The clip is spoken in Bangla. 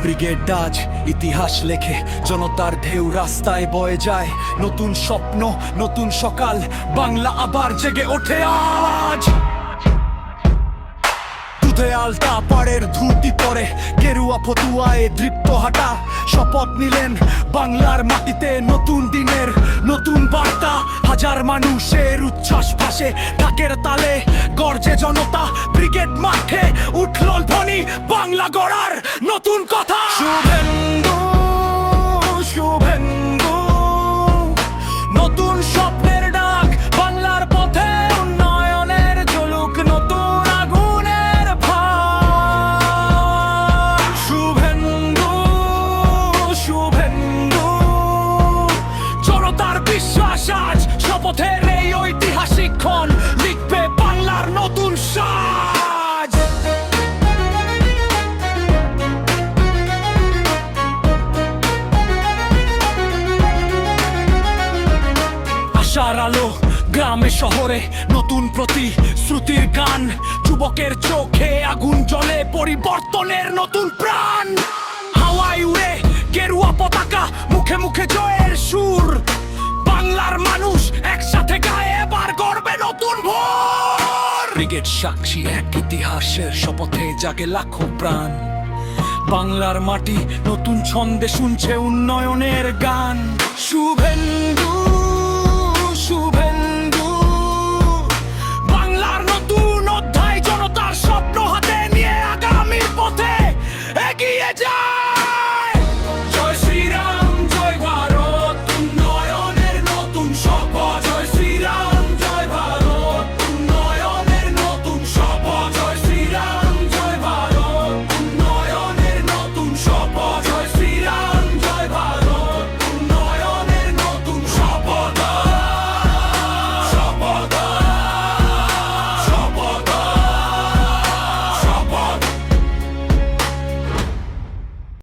ব্রিগেড আজ ইতিহাস লেখে, জনতার ঢেউ রাস্তায় বয়ে যায়। নতুন স্বপ্ন, নতুন সকাল, বাংলা আবার জেগে ওঠে আজ। দুধে আলতা পাড়ের ধুতি পরে, গেরুয়া ফতুয়ায় দৃপ্ত হাঁটা, শপথ নিলেন বাংলার মাটিতে নতুন দিনের নতুন বার্তা। হাজার মানুষের উচ্ছ্বাস ভাসে, ঢাকের তালে গর্জে জনতা। ব্রিগেড মাঠে উঠল ধ্বনি, বাংলা গড়ার নতুন কথা। শুভেন্দু শুভেন্দু, নতুন স্বপ্নের ডাক, বাংলার পথে উন্নয়নের ঝলক, নতুন আগুনের ভাগ। শুভেন্দু শুভেন্দু, জনতার বিশ্বাস আজ শপথের এই ঐতিহাসিক ক্ষণ লিখবে বাংলার নতুন সাজ। আশার আলো গ্রামে শহরে, নতুন প্রতিশ্রুতির গান। যুবকের চোখে আগুন জ্বলে, পরিবর্তনের নতুন প্রাণ। হাওয়ায় উড়ে গেরুয়া পতাকা, মুখে মুখে জয়ের সুর। বাংলার মানুষ একসাথে গায়ে, এবার গড়বে নতুন ভোর। ব্রিগেড সাক্ষী এক ইতিহাসের শপথে জাগে লাখো প্রাণ। বাংলার মাটি নতুন ছন্দে শুনছে উন্নয়নের গান। শুভেন্দু শুভেন্দু, বাংলার নতুন অধ্যায়, জনতার স্বপ্ন হাতে নিয়ে আগামীর পথে এগিয়ে যায়।